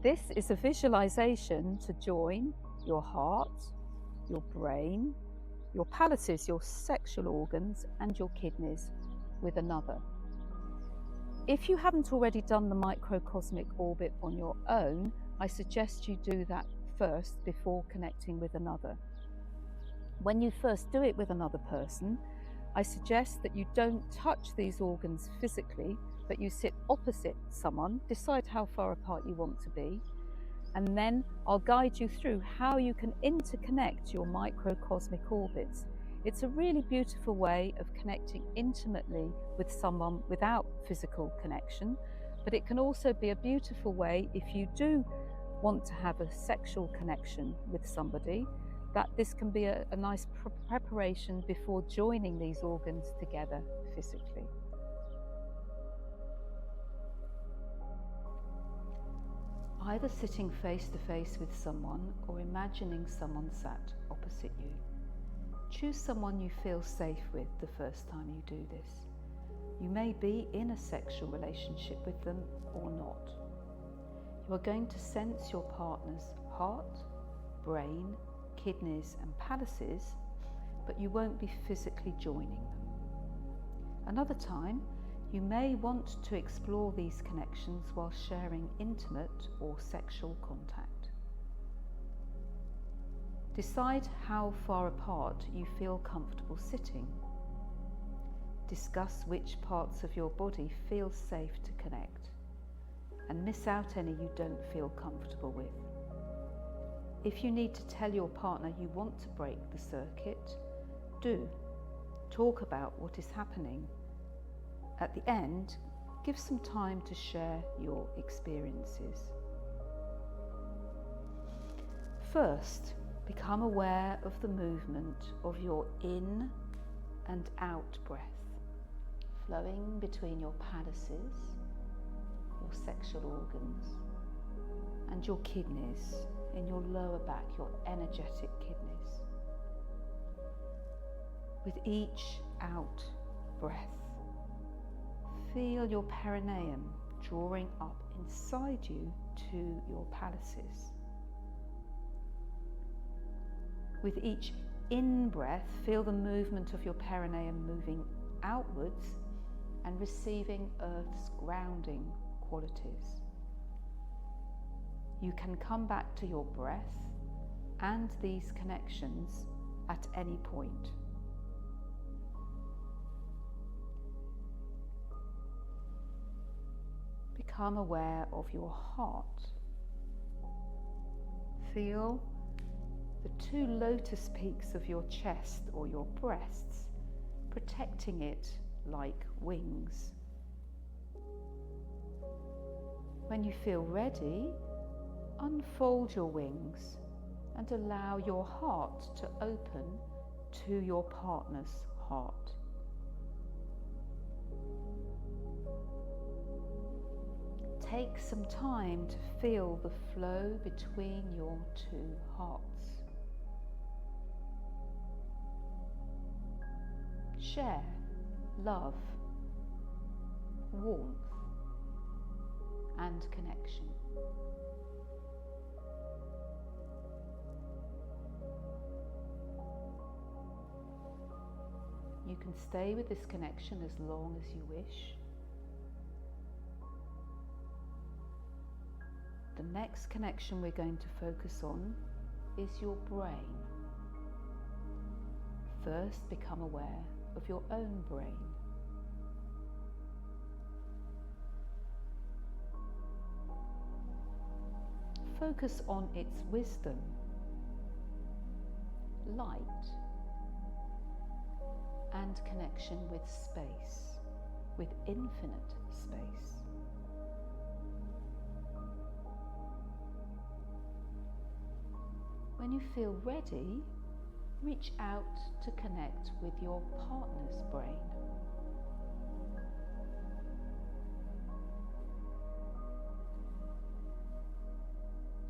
This is a visualization to join your heart, your brain, your palaces, your sexual organs, and your kidneys with another. If you haven't already done the microcosmic orbit on your own, I suggest you do that first before connecting with another. When you first do it with another person, I suggest that you don't touch these organs physically, but you sit opposite someone, decide how far apart you want to be, and then I'll guide you through how you can interconnect your microcosmic orbits. It's a really beautiful way of connecting intimately with someone without physical connection, but it can also be a beautiful way if you do want to have a sexual connection with somebody, that this can be a nice preparation before joining these organs together physically. Either sitting face to face with someone or imagining someone sat opposite you. Choose someone you feel safe with the first time you do this. You may be in a sexual relationship with them or not. You are going to sense your partner's heart, brain, kidneys and palaces, but you won't be physically joining them. Another time, you may want to explore these connections while sharing intimate or sexual contact. Decide how far apart you feel comfortable sitting. Discuss which parts of your body feel safe to connect, and miss out any you don't feel comfortable with. If you need to tell your partner you want to break the circuit, do. Talk about what is happening. At the end, give some time to share your experiences. First, become aware of the movement of your in and out breath, flowing between your palaces, your sexual organs, and your kidneys in your lower back, your energetic kidneys. With each out breath, feel your perineum drawing up inside you to your palaces. With each in-breath, feel the movement of your perineum moving outwards and receiving Earth's grounding qualities. You can come back to your breath and these connections at any point. Become aware of your heart. Feel the two lotus peaks of your chest or your breasts protecting it like wings. When you feel ready, unfold your wings and allow your heart to open to your partner's heart. Take some time to feel the flow between your two hearts. Share love, warmth, and connection. You can stay with this connection as long as you wish. The next connection we're going to focus on is your brain. First, become aware of your own brain. Focus on its wisdom, light, and connection with space, with infinite space. When you feel ready, reach out to connect with your partner's brain.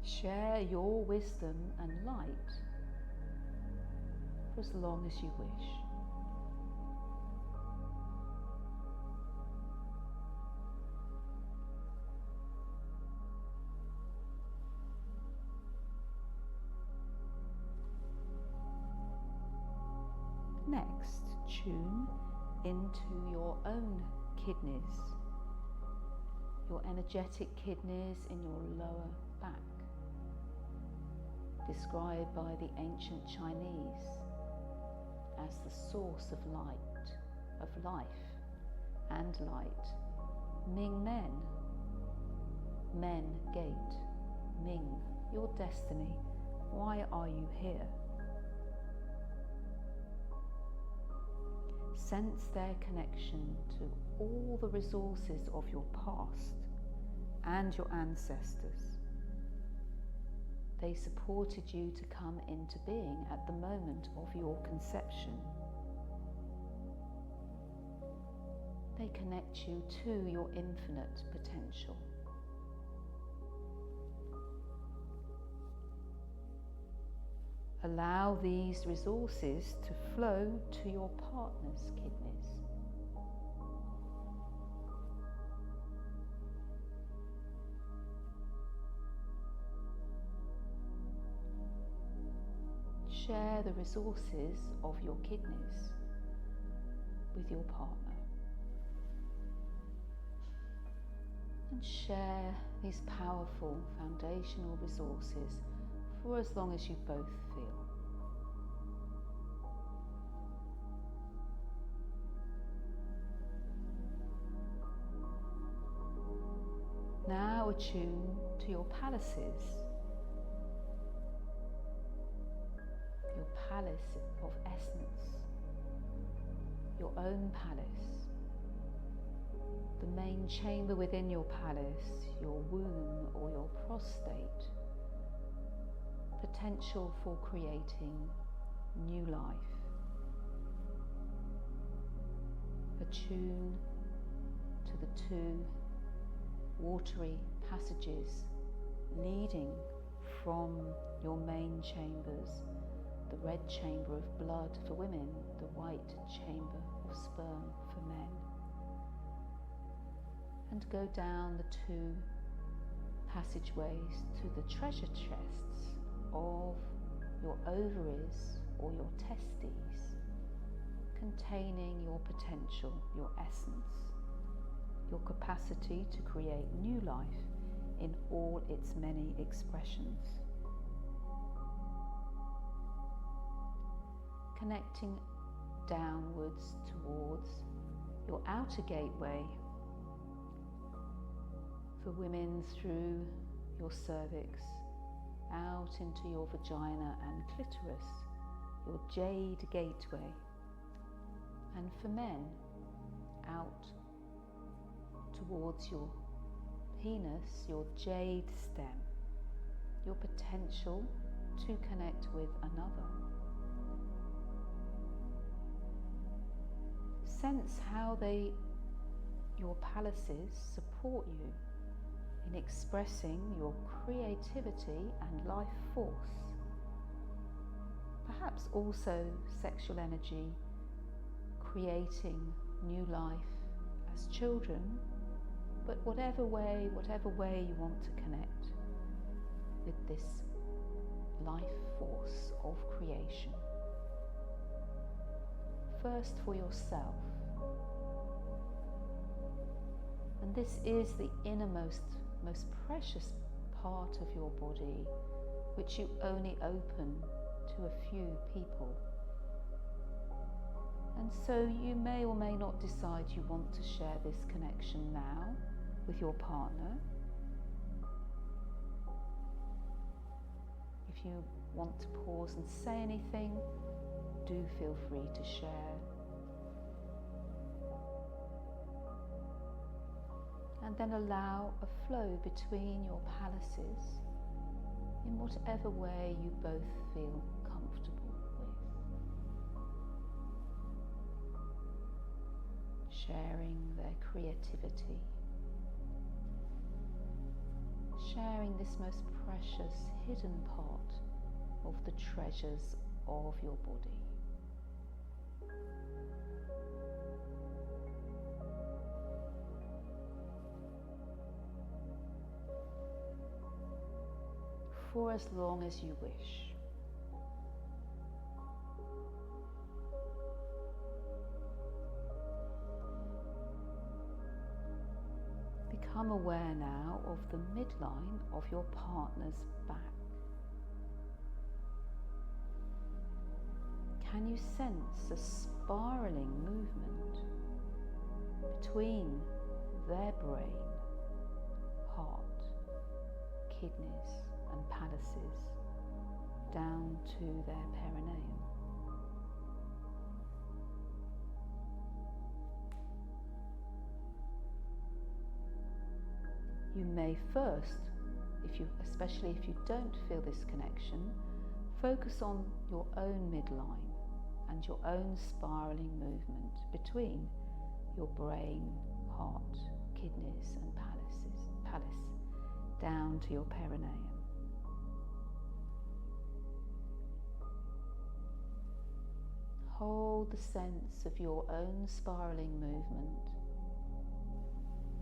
Share your wisdom and light for as long as you wish. next, tune into your own kidneys, your energetic kidneys in your lower back, described by the ancient Chinese as the source of light, of life and light. Ming Men, Men Gate, Ming, your destiny. Why are you here? Sense their connection to all the resources of your past and your ancestors. They supported you to come into being at the moment of your conception. They connect you to your infinite potential. Allow these resources to flow to your partner's kidneys. Share the resources of your kidneys with your partner. And share these powerful foundational resources for as long as you both feel. Now attune to your palaces, your palace of essence, your own palace, the main chamber within your palace, your womb or your prostate, potential for creating new life. Attune to the two watery passages leading from your main chambers, the red chamber of blood for women, the white chamber of sperm for men, and go down the two passageways to the treasure chests of your ovaries or your testes, containing your potential, your essence, your capacity to create new life in all its many expressions. Connecting downwards towards your outer gateway for women through your cervix, out into your vagina and clitoris, your jade gateway, and for men, out towards your penis, your jade stem, your potential to connect with another. Sense how your palaces support you in expressing your creativity and life force. Perhaps also sexual energy, creating new life as children, but whatever way you want to connect with this life force of creation. First for yourself. And this is the innermost, most precious part of your body, which you only open to a few people. And so you may or may not decide you want to share this connection now with your partner. If you want to pause and say anything, do feel free to share. And then allow a flow between your palaces in whatever way you both feel comfortable with. Sharing their creativity. Sharing this most precious hidden part of the treasures of your body. For as long as you wish. Become aware now of the midline of your partner's back. Can you sense a spiraling movement between their brain, heart, kidneys and palaces down to their perineum? You may first, especially if you don't feel this connection, focus on your own midline and your own spiraling movement between your brain, heart, kidneys and palace down to your perineum. Hold the sense of your own spiraling movement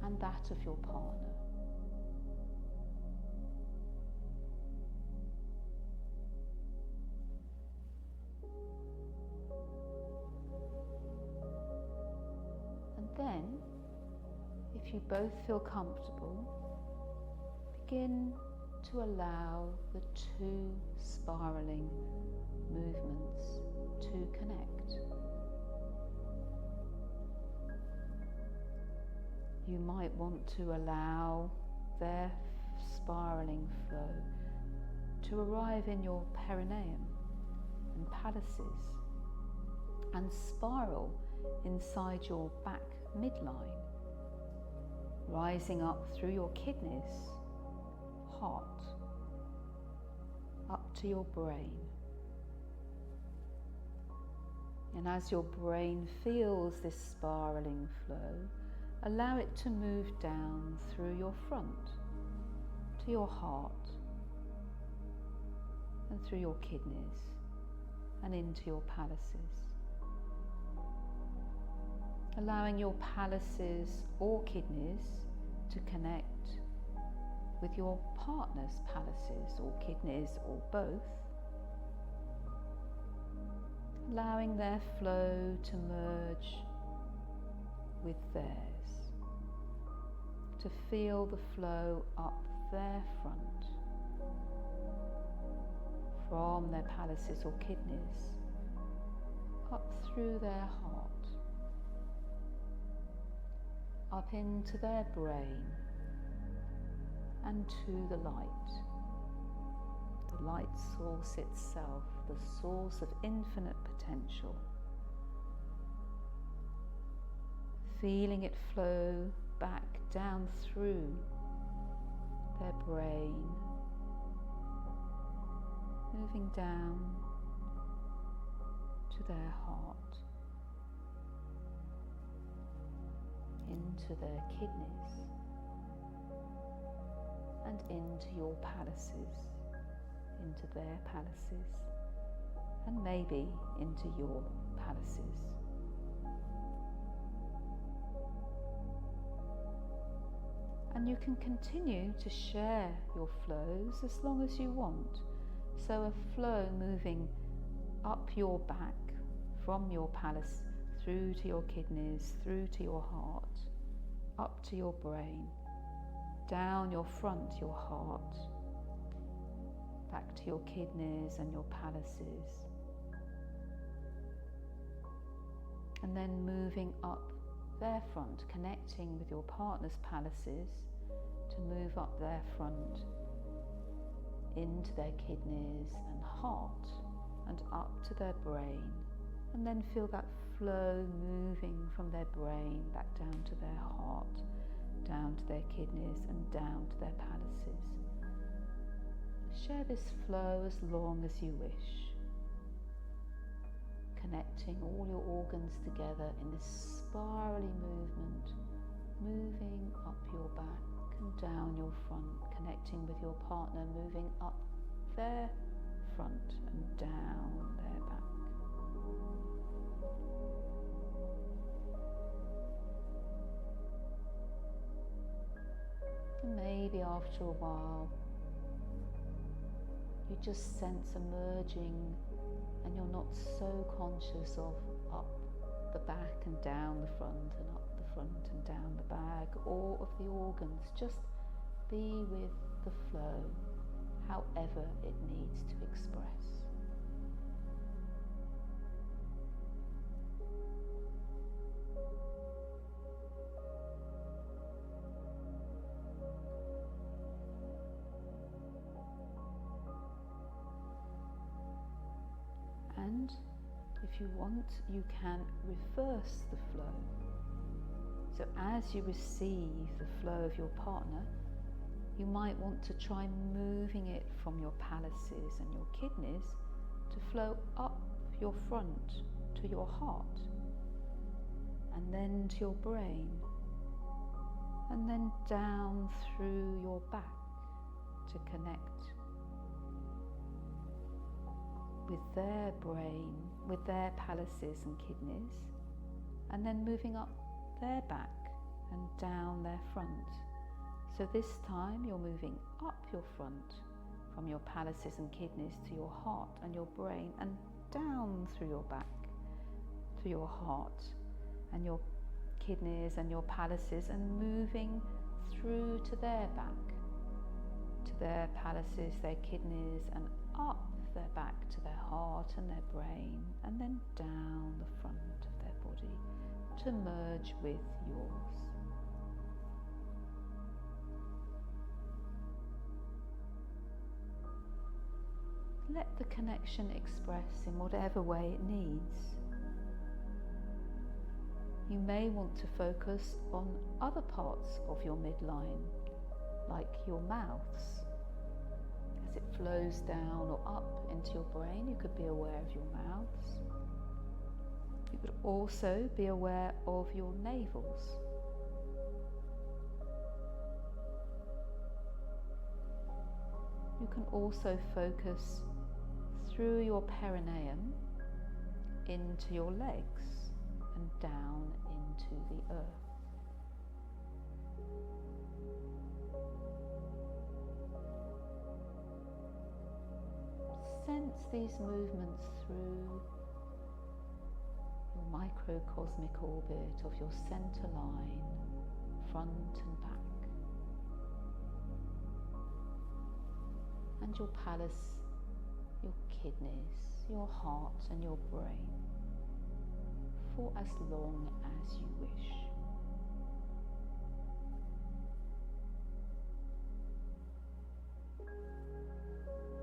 and that of your partner. Then, if you both feel comfortable, begin to allow the two spiraling movements to connect. You might want to allow their spiraling flow to arrive in your perineum and palaces and spiral inside your back midline, rising up through your kidneys, heart, up to your brain. And as your brain feels this spiraling flow, allow it to move down through your front to your heart and through your kidneys and into your palaces. Allowing your palaces or kidneys to connect with your partner's palaces or kidneys or both. Allowing their flow to merge with theirs. To feel the flow up their front from their palaces or kidneys up through their heart, up into their brain and to the light source itself, the source of infinite potential. Feeling it flow back down through their brain, moving down to their heart, into their kidneys and into your palaces, into their palaces and maybe into your palaces. And you can continue to share your flows as long as you want. So a flow moving up your back from your palace through to your kidneys, through to your heart, up to your brain, down your front, your heart, back to your kidneys and your palaces, and then moving up their front, connecting with your partner's palaces to move up their front into their kidneys and heart and up to their brain, and then feel that flow moving from their brain back down to their heart, down to their kidneys and down to their palaces. Share this flow as long as you wish, connecting all your organs together in this spirally movement, moving up your back and down your front, connecting with your partner, moving up their front and down their back. And maybe after a while, you just sense a merging and you're not so conscious of up the back and down the front and up the front and down the bag or of the organs. Just be with the flow, however it needs to express. And if you want, you can reverse the flow. So as you receive the flow of your partner, you might want to try moving it from your palaces and your kidneys to flow up your front to your heart, and then to your brain, and then down through your back to connect with their brain, with their palaces and kidneys, and then moving up their back and down their front. So this time you're moving up your front from your palaces and kidneys to your heart and your brain, and down through your back to your heart and your kidneys and your palaces, and moving through to their back, to their palaces, their kidneys, and up their back to their heart and their brain, and then down the front of their body to merge with yours. Let the connection express in whatever way it needs. You may want to focus on other parts of your midline, like your mouths. As it flows down or up into your brain, you could be aware of your mouths. You could also be aware of your navels. You can also focus through your perineum into your legs and down into the earth. Sense these movements through your microcosmic orbit of your center line, front and back, and your palace, your kidneys, your heart and your brain, for as long as you wish.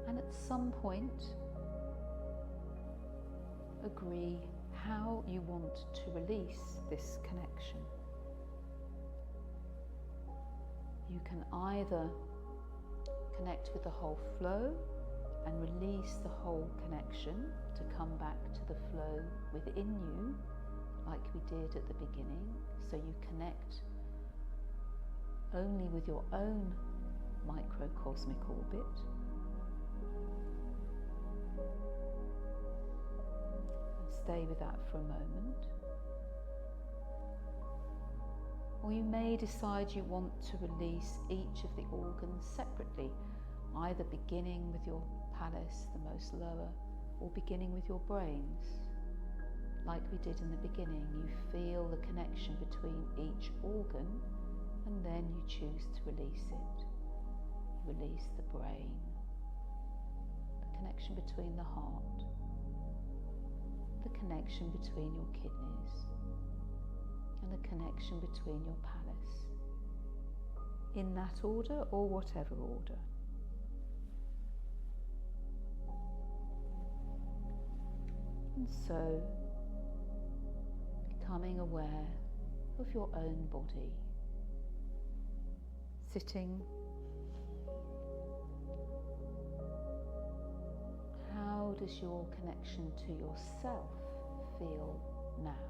And at some point, agree how you want to release this connection. You can either connect with the whole flow and release the whole connection to come back to the flow within you, like we did at the beginning. So you connect only with your own microcosmic orbit. And stay with that for a moment. Or you may decide you want to release each of the organs separately, either beginning with your palace, the most lower, or beginning with your brains. Like we did in the beginning, you feel the connection between each organ, and then you choose to release it. You release the brain, the connection between the heart, the connection between your kidneys, and the connection between your palace. In that order or whatever order. And so, becoming aware of your own body, sitting. How does your connection to yourself feel now?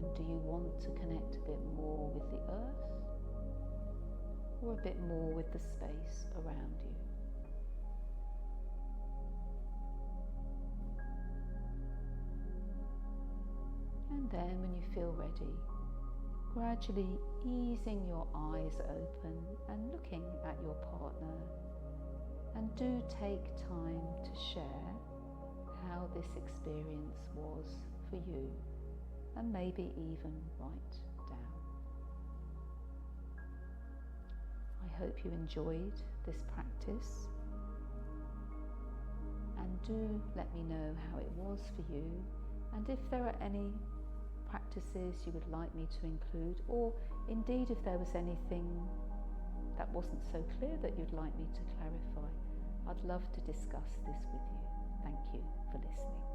And do you want to connect a bit more with the earth, or a bit more with the space around you? And then when you feel ready, gradually easing your eyes open and looking at your partner, and do take time to share how this experience was was for you, and maybe even write down. I hope you enjoyed this practice, and do let me know how it was for you, and if there are any practices you would like me to include, or indeed if there was anything that wasn't so clear that you'd like me to clarify. I'd love to discuss this with you. Thank you for listening.